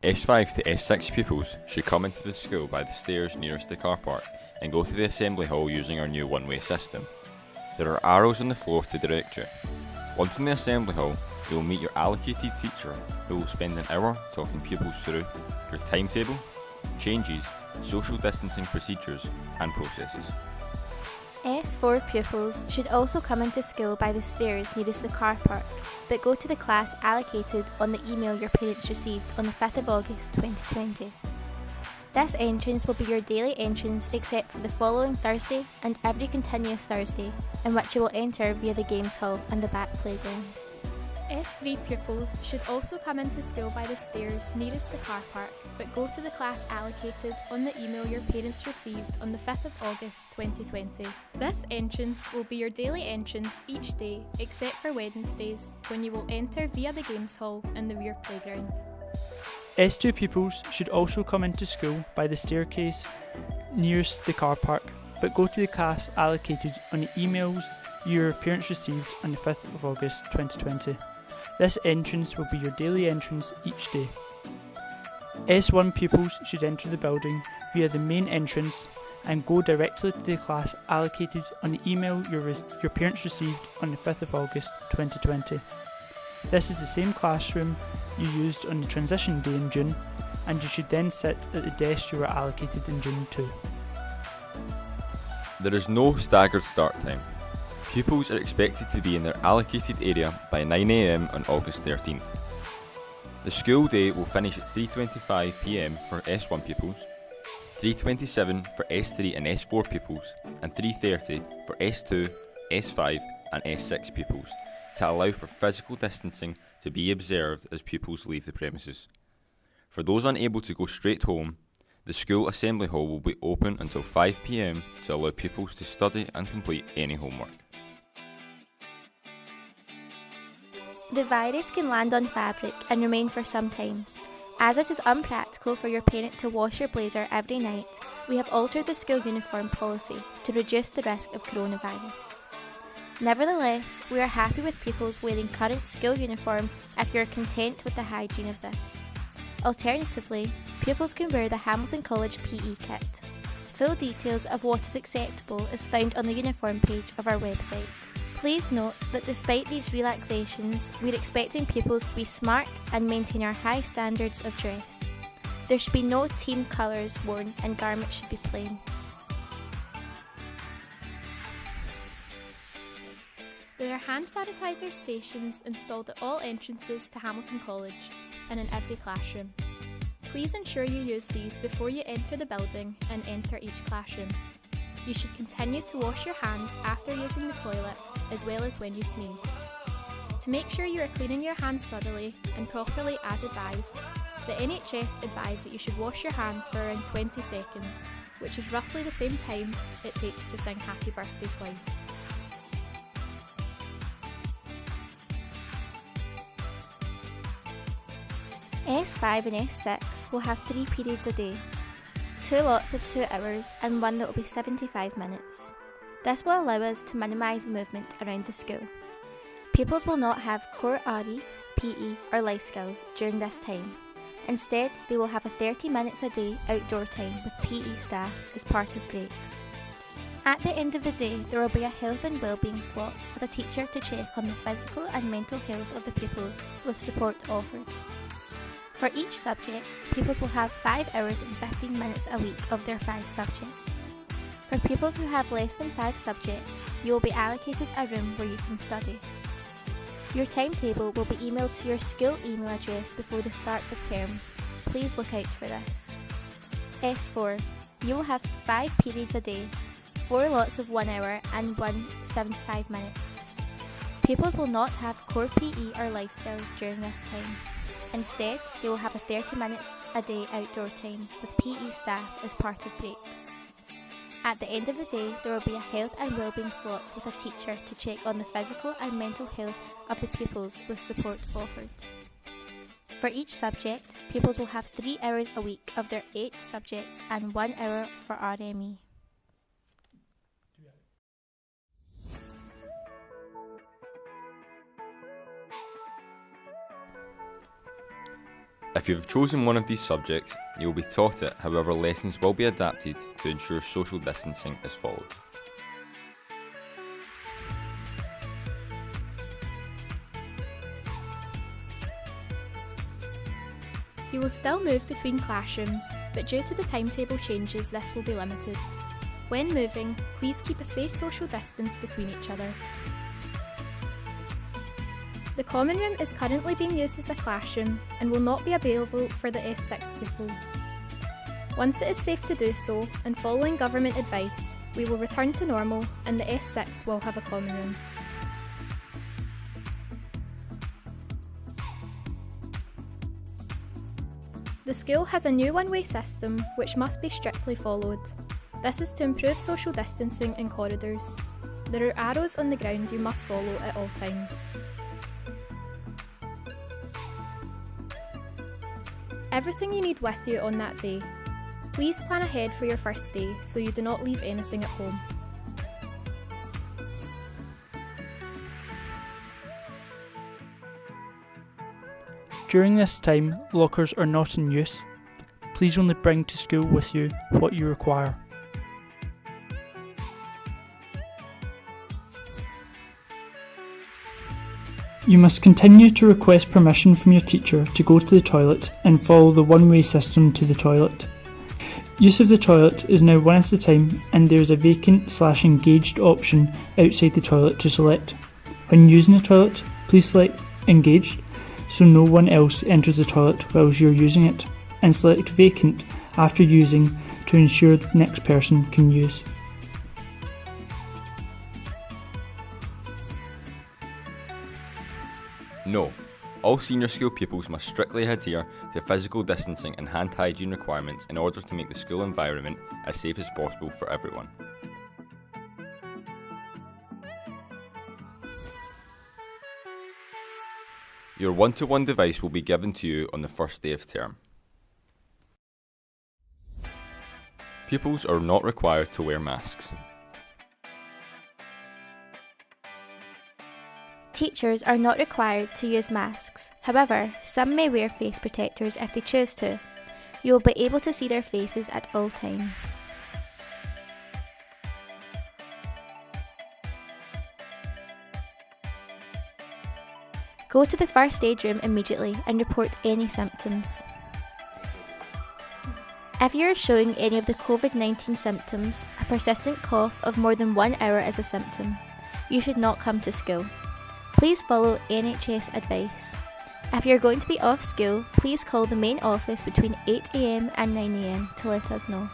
S5 to S6 pupils should come into the school by the stairs nearest the car park and go to the assembly hall using our new one-way system. There are arrows on the floor to direct you. Once in the assembly hall, you will meet your allocated teacher who will spend an hour talking pupils through your timetable, changes, social distancing procedures and processes. S4 pupils should also come into school by the stairs nearest the car park, but go to the class allocated on the email your parents received on the 5th of August 2020. This entrance will be your daily entrance except for the following Thursday and every continuous Thursday, in which you will enter via the games hall and the back playground. S3 pupils should also come into school by the stairs nearest the car park, but go to the class allocated on the email your parents received on the 5th of August 2020. This entrance will be your daily entrance each day except for Wednesdays, when you will enter via the games hall and the rear playground. S2 pupils should also come into school by the staircase nearest the car park, but go to the class allocated on the emails your parents received on the 5th of August 2020. This entrance will be your daily entrance each day. S1 pupils should enter the building via the main entrance and go directly to the class allocated on the email your parents received on the 5th of August 2020. This is the same classroom you used on the transition day in June, and you should then sit at the desk you were allocated in June too. There is no staggered start time. Pupils are expected to be in their allocated area by 9 AM on August 13th. The school day will finish at 3:25 PM for S1 pupils, 3:27 for S3 and S4 pupils, and 3:30 for S2, S5 and S6 pupils, to allow for physical distancing to be observed as pupils leave the premises. For those unable to go straight home, the school assembly hall will be open until 5 PM to allow pupils to study and complete any homework. The virus can land on fabric and remain for some time. As it is unpractical for your parent to wash your blazer every night, we have altered the school uniform policy to reduce the risk of coronavirus. Nevertheless, we are happy with pupils wearing current school uniform if you are content with the hygiene of this. Alternatively, pupils can wear the Hamilton College PE kit. Full details of what is acceptable is found on the uniform page of our website. Please note that despite these relaxations, we're expecting pupils to be smart and maintain our high standards of dress. There should be no team colours worn and garments should be plain. There are hand sanitizer stations installed at all entrances to Hamilton College and in every classroom. Please ensure you use these before you enter the building and enter each classroom. You should continue to wash your hands after using the toilet, as well as when you sneeze. To make sure you are cleaning your hands thoroughly and properly as advised, the NHS advise that you should wash your hands for around 20 seconds, which is roughly the same time it takes to sing Happy Birthday twice. S5 and S6 will have 3 periods a day, 2 lots of 2 hours and one that will be 75 minutes. This will allow us to minimise movement around the school. Pupils will not have core RE, PE or life skills during this time. Instead, they will have a 30 minutes a day outdoor time with PE staff as part of breaks. At the end of the day, there will be a health and wellbeing slot with a teacher to check on the physical and mental health of the pupils with support offered. For each subject, pupils will have 5 hours and 15 minutes a week of their 5 subjects. For pupils who have less than 5 subjects, you will be allocated a room where you can study. Your timetable will be emailed to your school email address before the start of term. Please look out for this. S4, you will have 5 periods a day, 4 lots of 1 hour and 1 75 minutes. Pupils will not have core PE or life skills during this time. Instead, they will have a 30 minutes a day outdoor time with PE staff as part of breaks. At the end of the day, there will be a health and wellbeing slot with a teacher to check on the physical and mental health of the pupils with support offered. For each subject, pupils will have 3 hours a week of their 8 subjects and 1 hour for RME. If you have chosen one of these subjects, you will be taught it, however lessons will be adapted to ensure social distancing is followed. You will still move between classrooms, but due to the timetable changes, this will be limited. When moving, please keep a safe social distance between each other. The common room is currently being used as a classroom and will not be available for the S6 pupils. Once it is safe to do so, and following government advice, we will return to normal and the S6 will have a common room. The school has a new one-way system which must be strictly followed. This is to improve social distancing in corridors. There are arrows on the ground you must follow at all times. Everything you need with you on that day. Please plan ahead for your first day so you do not leave anything at home. During this time, lockers are not in use. Please only bring to school with you what you require. You must continue to request permission from your teacher to go to the toilet and follow the one-way system to the toilet. Use of the toilet is now one at a time, and there is a vacant/engaged option outside the toilet to select. When using the toilet, please select engaged so no one else enters the toilet whilst you're using it, and select vacant after using to ensure the next person can use. No, all senior school pupils must strictly adhere to physical distancing and hand hygiene requirements in order to make the school environment as safe as possible for everyone. Your one-to-one device will be given to you on the first day of term. Pupils are not required to wear masks. Teachers are not required to use masks. However, some may wear face protectors if they choose to. You will be able to see their faces at all times. Go to the first aid room immediately and report any symptoms. If you are showing any of the COVID-19 symptoms, a persistent cough of more than 1 hour is a symptom, you should not come to school. Please follow NHS advice. If you are going to be off school, please call the main office between 8 AM and 9 AM to let us know.